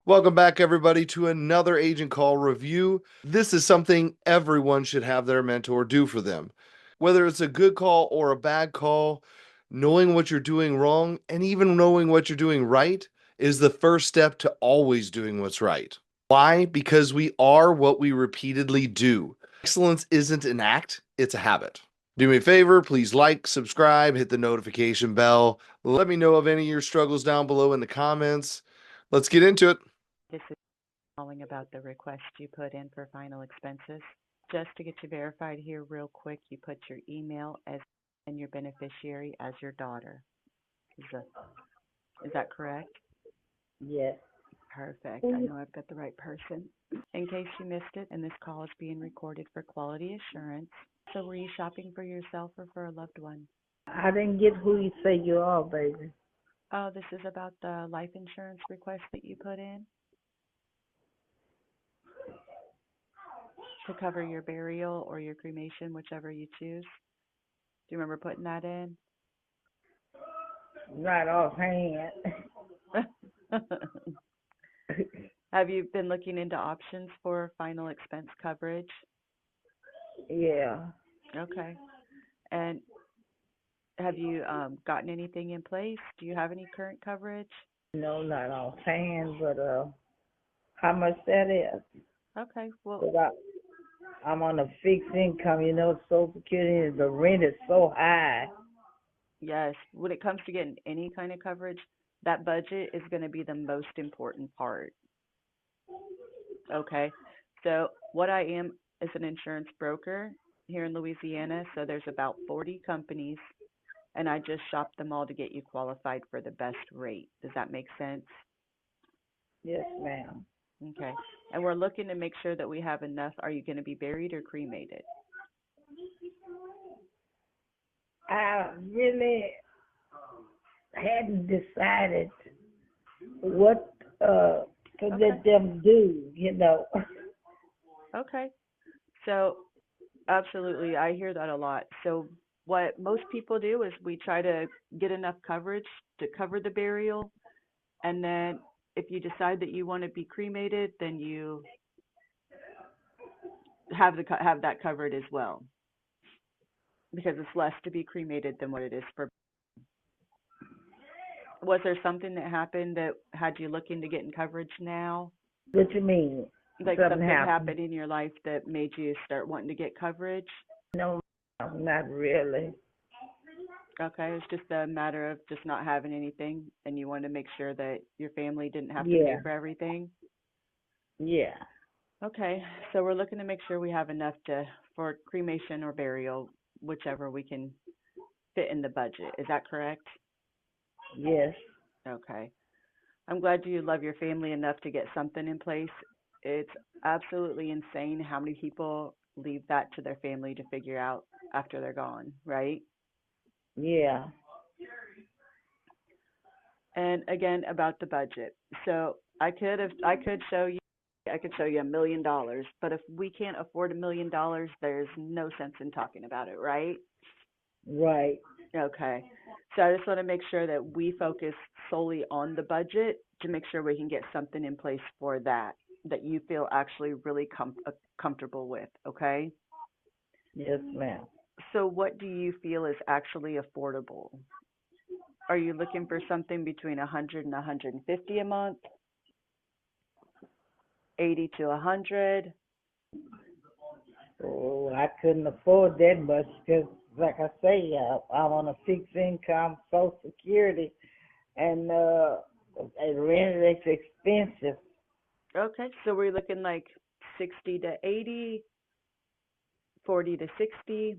Welcome back, everybody, to another Agent Call review. This is something everyone should have their mentor do for them. Whether it's a good call or a bad call, knowing what you're doing wrong and even knowing what you're doing right is the first step to always doing what's right. Why? Because we are what we repeatedly do. Excellence isn't an act, it's a habit. Do me a favor, please like, subscribe, hit the notification bell. Let me know of any of your struggles down below in the comments. Let's get into it. This is calling about the request you put in for final expenses. Just to get you verified here real quick, you put your email as and your beneficiary as your daughter. Is that correct? Yes. Perfect. I know I've got the right person. In case you missed it, and this call is being recorded for quality assurance. So were you shopping for yourself or for a loved one? I didn't get who you say you are, baby. Oh, this is about the life insurance request that you put in to cover your burial or your cremation, whichever you choose. Do you remember putting that in? Right offhand. Have you been looking into options for final expense coverage? Yeah. Okay. And have you gotten anything in place? Do you have any current coverage? No, not offhand, but how much that is? Okay. Well, 'Cause I'm on a fixed income, Social Security, the rent is so high. yes. When it comes to getting any kind of coverage, that budget is going to be the most important part. Okay. So, what I am is an insurance broker here in Louisiana. So, there's about 40 companies, and I just shop them all to get you qualified for the best rate. Does that make sense? Yes, ma'am. Okay. And we're looking to make sure that we have enough. Are you going to be buried or cremated? I really hadn't decided what to Okay. let them do. Okay. So, absolutely. I hear that a lot. So, what most people do is we try to get enough coverage to cover the burial. And then if you decide that you want to be cremated, then you have that covered as well because it's less to be cremated than what it is for. Was there something that happened that had you looking to get in coverage now? What you mean? Like Something something happened? happened in your life that made you start wanting to get coverage? No, not really. Okay, it's just a matter of just not having anything and you want to make sure that your family didn't have to pay Yeah, for everything. yeah. Okay, so we're looking to make sure we have enough to for cremation or burial, whichever we can fit in the budget. Is that correct? Yes. Okay. I'm glad you love your family enough to get something in place. It's absolutely insane how many people leave that to their family to figure out after they're gone, right? Yeah. And again, about the budget. So I could show you $1 million, but if we can't afford $1 million, there's no sense in talking about it, right? Right. Okay. So I just want to make sure that we focus solely on the budget to make sure we can get something in place for that that you feel actually really comfortable with, okay? Yes, ma'am. So what do you feel is actually affordable? Are you looking for something between 100 and 150 a month, 80 to 100? Oh, I couldn't afford that much because, like I say, I'm on a fixed income, Social Security, and rent is expensive. Okay, so we're looking like 60 to 80, 40 to 60.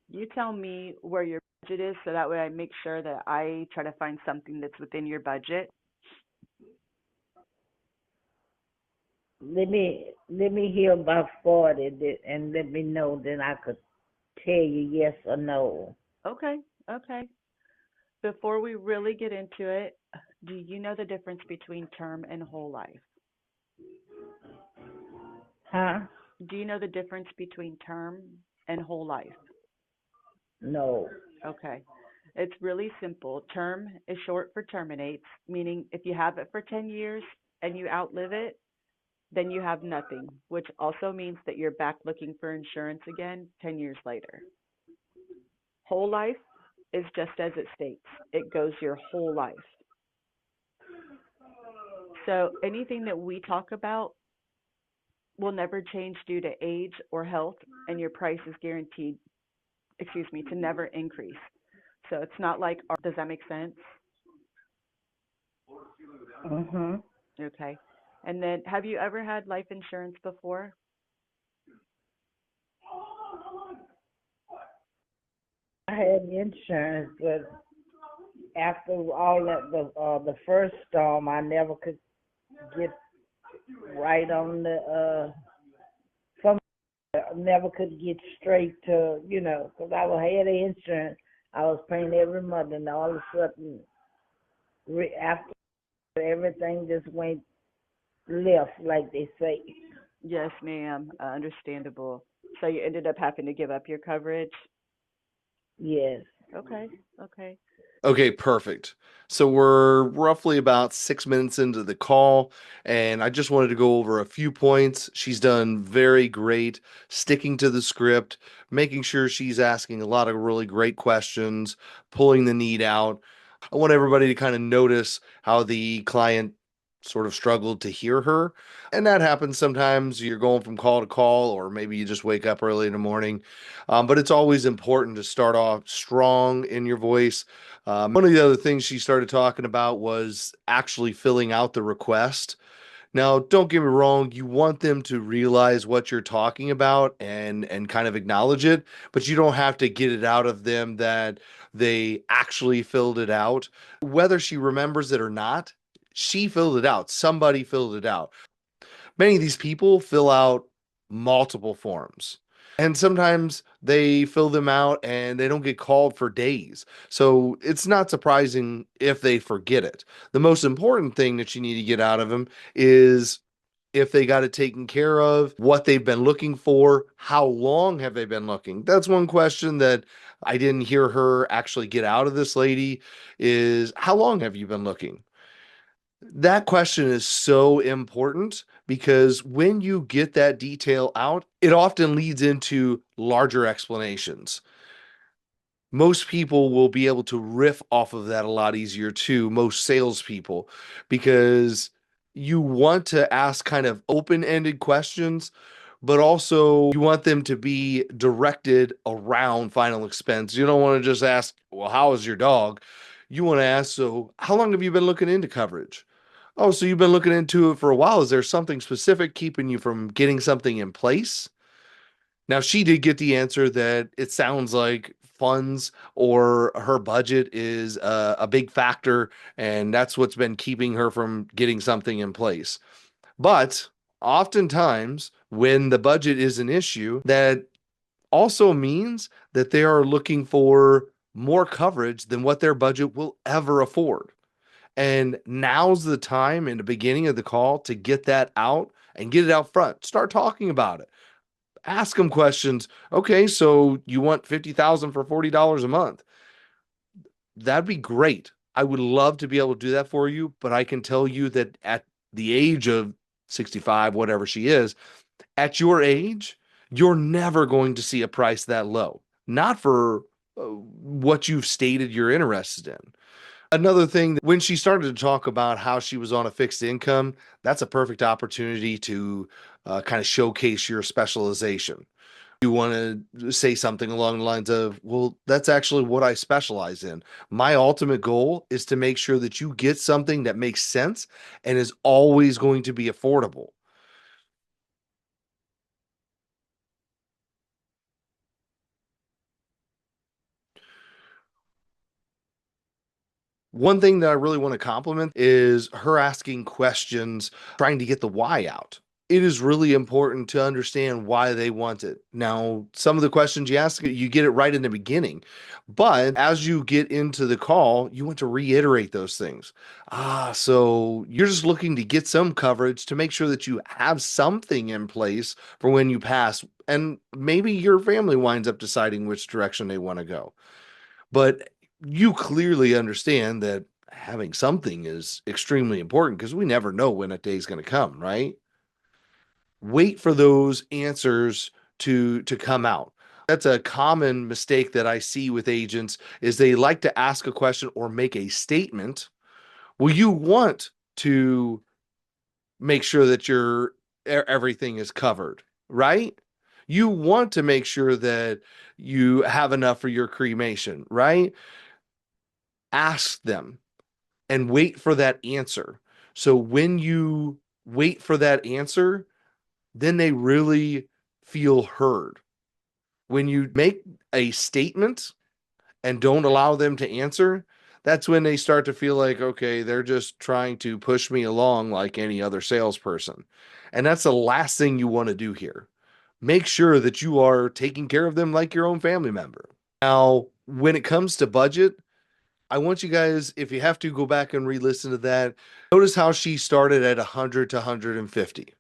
You tell me where your budget is so that way I make sure that I try to find something that's within your budget. Let me hear about 40, and let me know. Then I could tell you yes or no. Okay, okay. Before we really get into it, do you know the difference between term and whole life? Huh? Do you know the difference between term and whole life? No. Okay. It's really simple. Term is short for terminates, meaning if you have it for 10 years, and you outlive it, then you have nothing, which also means that you're back looking for insurance again 10 years later. Whole life is just as it states, it goes your whole life. So anything that we talk about will never change due to age or health, and your price is guaranteed, to never increase. So it's not like, does that make sense? Mhm. Okay. And then, have you ever had life insurance before? I had insurance, but after all that, the first storm, I never could get right on the some never could get straight to, because had the insurance, I was paying every month, and all of a sudden, after everything just went left, like they say. Yes, ma'am. Understandable. So you ended up having to give up your coverage? Yes. Okay. Okay. Okay, perfect. So we're roughly about 6 minutes into the call, and I just wanted to go over a few points. She's done very great sticking to the script, making sure she's asking a lot of really great questions, pulling the need out. I want everybody to kind of notice how the client sort of struggled to hear her. And that happens sometimes. You're going from call to call, or maybe you just wake up early in the morning. But it's always important to start off strong in your voice. One of the other things she started talking about was actually filling out the request. Now, don't get me wrong, you want them to realize what you're talking about and kind of acknowledge it, but you don't have to get it out of them that they actually filled it out. Whether she remembers it or not, she filled it out. Somebody filled it out. Many of these people fill out multiple forms. And sometimes they fill them out and they don't get called for days. So it's not surprising if they forget it. The most important thing that you need to get out of them is if they got it taken care of, what they've been looking for, how long have they been looking? That's one question that I didn't hear her actually get out of this lady is how long have you been looking? That question is so important because when you get that detail out, it often leads into larger explanations. Most people will be able to riff off of that a lot easier too, most salespeople, because you want to ask kind of open-ended questions, but also you want them to be directed around final expense. You don't want to just ask, well, how is your dog? You want to ask, so how long have you been looking into coverage? Oh, so you've been looking into it for a while. Is there something specific keeping you from getting something in place? Now, she did get the answer that it sounds like funds or her budget is a big factor, and that's what's been keeping her from getting something in place. But oftentimes, when the budget is an issue, that also means that they are looking for more coverage than what their budget will ever afford. And now's the time in the beginning of the call to get that out and get it out front. Start talking about it. Ask them questions. Okay, so you want 50,000 for $40 a month. That'd be great. I would love to be able to do that for you, but I can tell you that at the age of 65, whatever she is, at your age, you're never going to see a price that low. Not for what you've stated you're interested in. Another thing, when she started to talk about how she was on a fixed income, that's a perfect opportunity to kind of showcase your specialization. You want to say something along the lines of, well, that's actually what I specialize in. My ultimate goal is to make sure that you get something that makes sense and is always going to be affordable. One thing that I really want to compliment is her asking questions, trying to get the why out. It is really important to understand why they want it. Now, some of the questions you ask, you get it right in the beginning. But as you get into the call, you want to reiterate those things. So you're just looking to get some coverage to make sure that you have something in place for when you pass. And maybe your family winds up deciding which direction they want to go. But you clearly understand that, having something is extremely important because we never know when a day is going to come, right? Wait for those answers to come out. That's a common mistake that I see with agents is they like to ask a question or make a statement. Well, you want to make sure that everything is covered, right? You want to make sure that you have enough for your cremation, right? Ask them and wait for that answer. So when you wait for that answer, then they really feel heard. When you make a statement and don't allow them to answer, that's when they start to feel like, okay, they're just trying to push me along like any other salesperson. And that's the last thing you want to do here. Make sure that you are taking care of them like your own family member. Now, when it comes to budget, I want you guys, if you have to, go back and re-listen to that. Notice how she started at 100 to 150.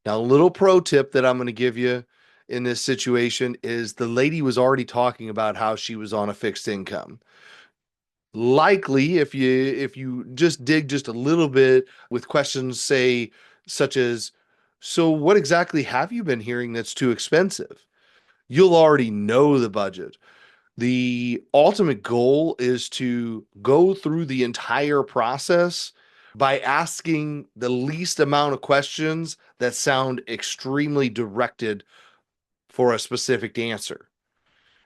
Now, a little pro tip that I'm going to give you in this situation is the lady was already talking about how she was on a fixed income. Likely, if you just dig just a little bit with questions, say, such as, so what exactly have you been hearing that's too expensive? You'll already know the budget. The ultimate goal is to go through the entire process by asking the least amount of questions that sound extremely directed for a specific answer.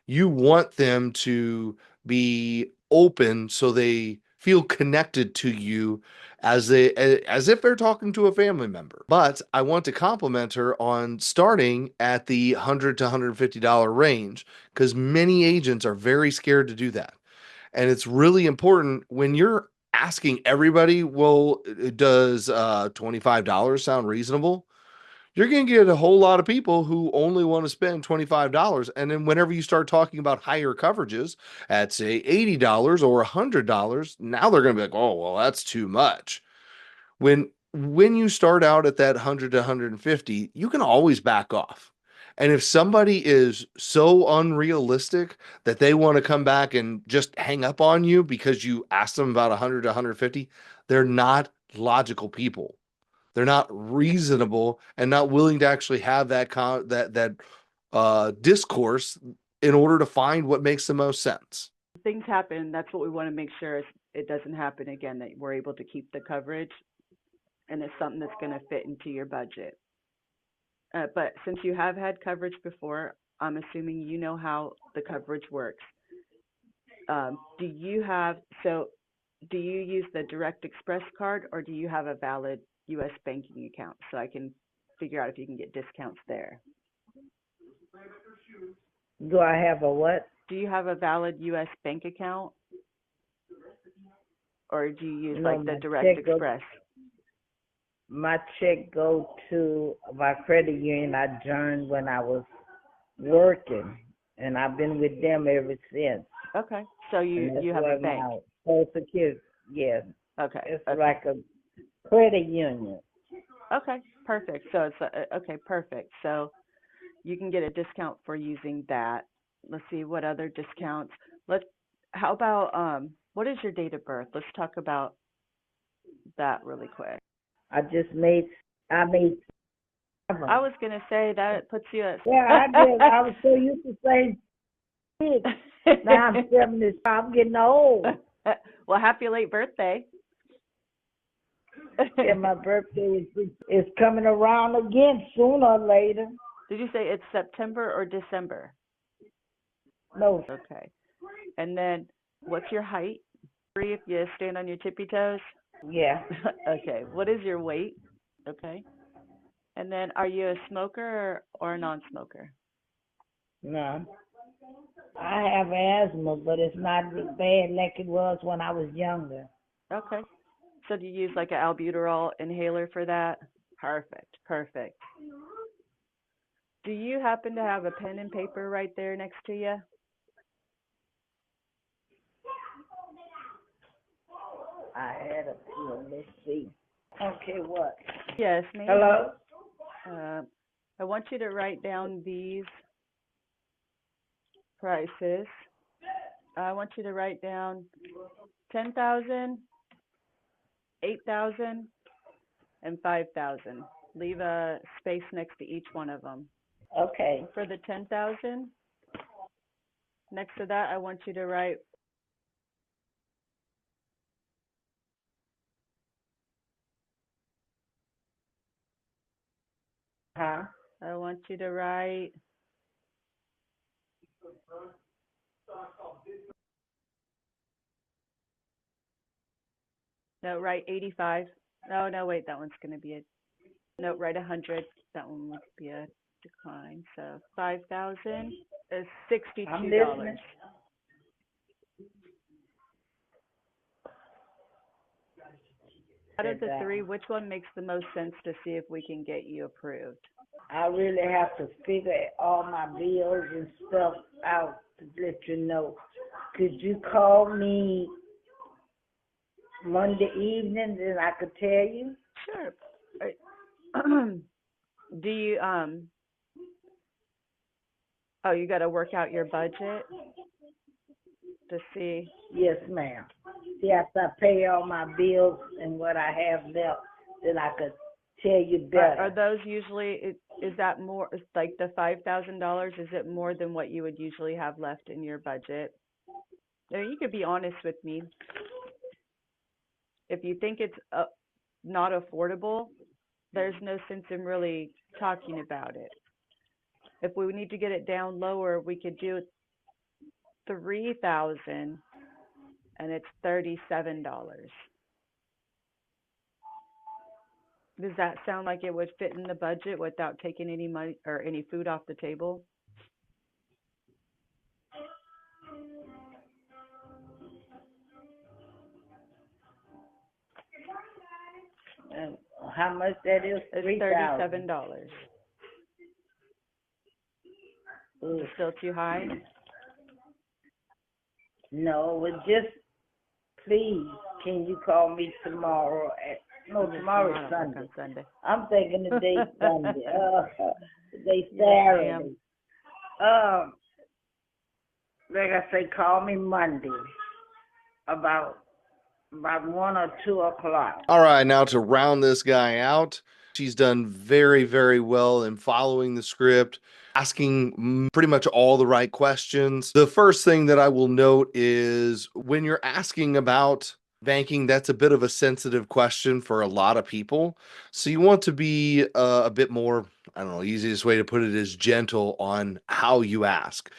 You want them to be open so they feel connected to you as if they're talking to a family member. But I want to compliment her on starting at the $100 to $150 range because many agents are very scared to do that. And it's really important when you're asking everybody, well, does $25 sound reasonable? You're going to get a whole lot of people who only want to spend $25. And then whenever you start talking about higher coverages at, say, $80 or $100, now they're going to be like, oh, well, that's too much. When you start out at that 100 to 150, you can always back off. And if somebody is so unrealistic that they want to come back and just hang up on you because you asked them about 100 to 150, they're not logical people. They're not reasonable and not willing to actually have that discourse in order to find what makes the most sense. Things happen. That's what we want to make sure it doesn't happen again, that we're able to keep the coverage and it's something that's going to fit into your budget. But since you have had coverage before, I'm assuming you know how the coverage works. Do you use the Direct Express card or do you have a valid U.S. banking account so I can figure out if you can get discounts there? Do I have a what? Do you have a valid U.S. bank account or do you use No, like the my Direct check goes. Express? My check go to my credit union I joined when I was working, and I've been with them ever since. Okay, so And you that's have a where bank. my Social Security, yeah, Okay, it's okay. like a credit union. Okay, perfect. So it's okay, perfect. So you can get a discount for using that. Let's see what other discounts. How about what is your date of birth? Let's talk about that really quick. I made 7. I was gonna say that puts you at Yeah, I was so used to saying 6. Now I'm 75. I'm getting old. Well, happy late birthday. Yeah, my birthday is coming around again sooner or later. Did you say it's September or December? No, Okay. And then what's your height? 3 if you stand on your tippy toes. yeah, Okay. What is your weight? Okay. And then are you a smoker or a non-smoker? no. I have asthma, but it's not as bad like it was when I was younger. Okay. So do you use like an albuterol inhaler for that? Perfect. Perfect. Do you happen to have a pen and paper right there next to you? I had a few. Let's see. Okay, what? Yes, ma'am. Hello? I want you to write down these prices. I want you to write down 10,000, 8,000, and 5,000. Leave a space next to each one of them. Okay. For the 10,000, next to that, I want you to write Huh? I want you to write no, write 85. No, wait, that one's going to be a no, write 100. That one would be a decline. So 5,000 is $62. I'm listening. Out of the three, which one makes the most sense to see if we can get you approved? I really have to figure all my bills and stuff out to let you know. Could you call me Monday evening and I could tell you? Sure. Do you oh, you got to work out your budget to see. Yes, ma'am. See, after I pay all my bills and what I have left, then I could tell you better. Are those usually, is that more, like the $5,000, is it more than what you would usually have left in your budget? Now, you could be honest with me. If you think it's not affordable, there's no sense in really talking about it. If we need to get it down lower, we could do 3,000 and it's $37. Does that sound like it would fit in the budget without taking any money or any food off the table? And how much that is? It's $3,000. $37. Ooh. Is it still too high? No, well, just please, can you call me tomorrow? Tomorrow is Sunday. On Sunday. I'm thinking the day's Sunday. Today's Yes, Saturday. Like I say, call me Monday about 1 or 2 o'clock. All right, now to round this guy out, she's done very, very well in following the script, asking pretty much all the right questions. The first thing that I will note is when you're asking about banking, that's a bit of a sensitive question for a lot of people. So you want to be a bit more, I don't know, easiest way to put it is gentle on how you ask.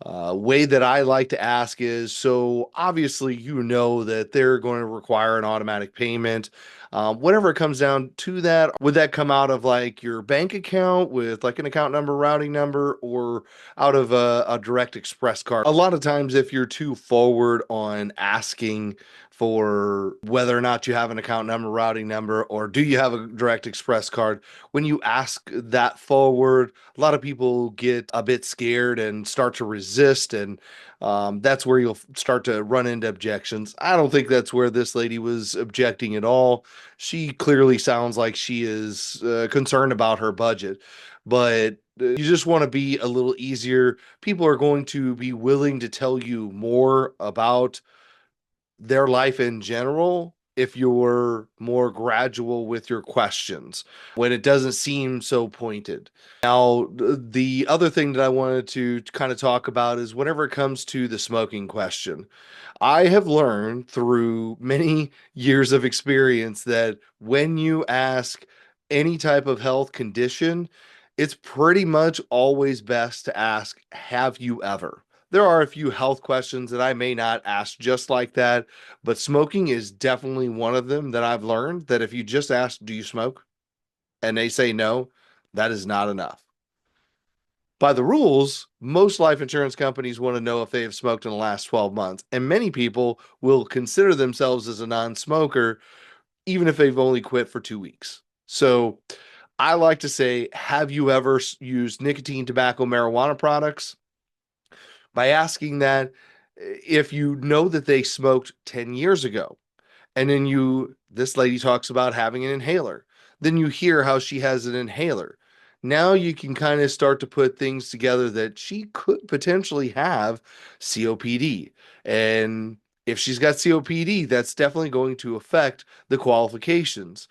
Way that I like to ask is, so obviously you know that they're going to require an automatic payment. Whenever it comes down to that, would that come out of like your bank account with like an account number, routing number, or out of a direct express card? A lot of times if you're too forward on asking for whether or not you have an account number, routing number, or do you have a direct express card, when you ask that forward, a lot of people get a bit scared and start to resist, and that's where you'll start to run into objections. I don't think that's where this lady was objecting at all. She clearly sounds like she is concerned about her budget, but you just want to be a little easier. People are going to be willing to tell you more about their life in general if you're more gradual with your questions when it doesn't seem so pointed. Now, the other thing that I wanted to kind of talk about is whenever it comes to the smoking question, I have learned through many years of experience that when you ask any type of health condition, it's pretty much always best to ask, have you ever? There are a few health questions that I may not ask just like that, but smoking is definitely one of them that I've learned that if you just ask, do you smoke? And they say no, that is not enough. By the rules, most life insurance companies want to know if they have smoked in the last 12 months, and many people will consider themselves as a non-smoker even if they've only quit for 2 weeks. So I like to say, have you ever used nicotine, tobacco, marijuana products? By asking that, if you know that they smoked 10 years ago, and then this lady talks about having an inhaler, then you hear how she has an inhaler. Now you can kind of start to put things together that she could potentially have COPD. And If she's got COPD, that's definitely going to affect the qualifications.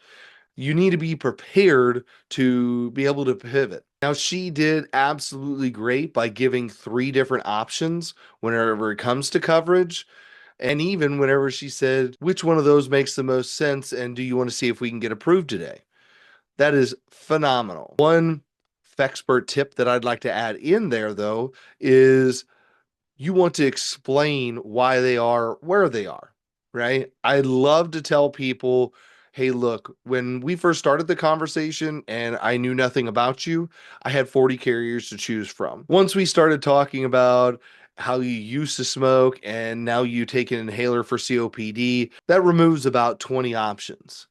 You need to be prepared to be able to pivot. Now, she did absolutely great by giving 3 different options whenever it comes to coverage. And even whenever she said, which one of those makes the most sense? And do you want to see if we can get approved today? That is phenomenal. One Fexpert tip that I'd like to add in there, though, is you want to explain why they are where they are, right? I love to tell people, hey, look, when we first started the conversation and I knew nothing about you, I had 40 carriers to choose from. Once we started talking about how you used to smoke and now you take an inhaler for COPD, that removes about 20 options.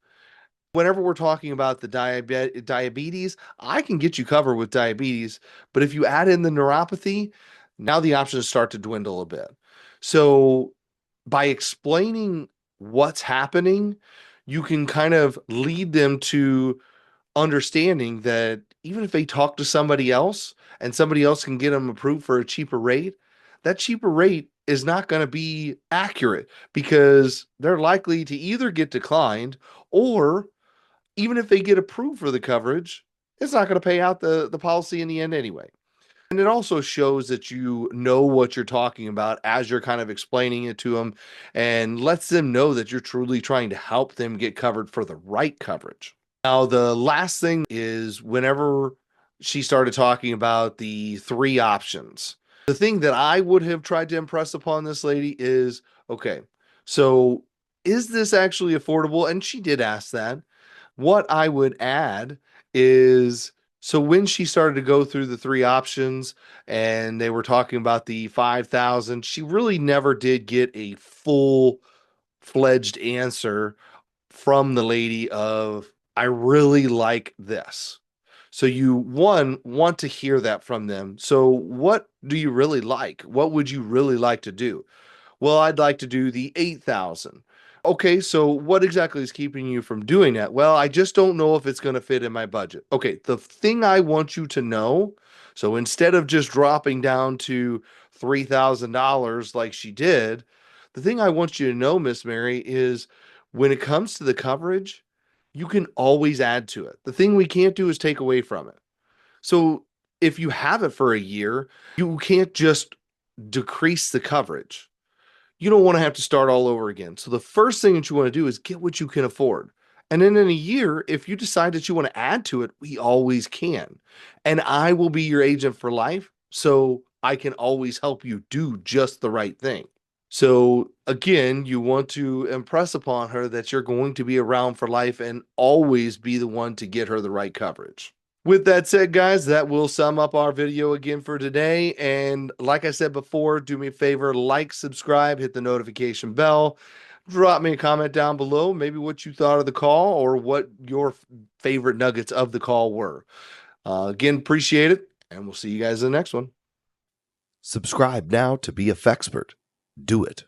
Whenever we're talking about the diabetes, I can get you covered with diabetes, but if you add in the neuropathy, now the options start to dwindle a bit. So by explaining what's happening, you can kind of lead them to understanding that even if they talk to somebody else and somebody else can get them approved for a cheaper rate, that cheaper rate is not going to be accurate because they're likely to either get declined, or even if they get approved for the coverage, it's not going to pay out the policy in the end anyway. And it also shows that you know what you're talking about as you're kind of explaining it to them, and lets them know that you're truly trying to help them get covered for the right coverage. Now, the last thing is whenever she started talking about the 3 options, the thing that I would have tried to impress upon this lady is, okay, so is this actually affordable? And she did ask that. What I would add is, so when she started to go through the 3 options and they were talking about the 5,000, she really never did get a full fledged answer from the lady of, I really like this. So you want to hear that from them. So what do you really like? What would you really like to do? Well, I'd like to do the 8,000. Okay, so what exactly is keeping you from doing that? Well, I just don't know if it's going to fit in my budget. Okay, the thing I want you to know, so instead of just dropping down to $3,000 like she did, the thing I want you to know, Miss Mary, is when it comes to the coverage, you can always add to it. The thing we can't do is take away from it. So if you have it for a year, you can't just decrease the coverage. You don't want to have to start all over again. So the first thing that you want to do is get what you can afford. And then in a year, if you decide that you want to add to it, we always can. And I will be your agent for life. So I can always help you do just the right thing. So again, you want to impress upon her that you're going to be around for life and always be the one to get her the right coverage. With that said, guys, that will sum up our video again for today. And like I said before, do me a favor, like, subscribe, hit the notification bell, drop me a comment down below, maybe what you thought of the call or what your favorite nuggets of the call were. Again, appreciate it, and we'll see you guys in the next one. Subscribe now to be a Fexpert. Do it.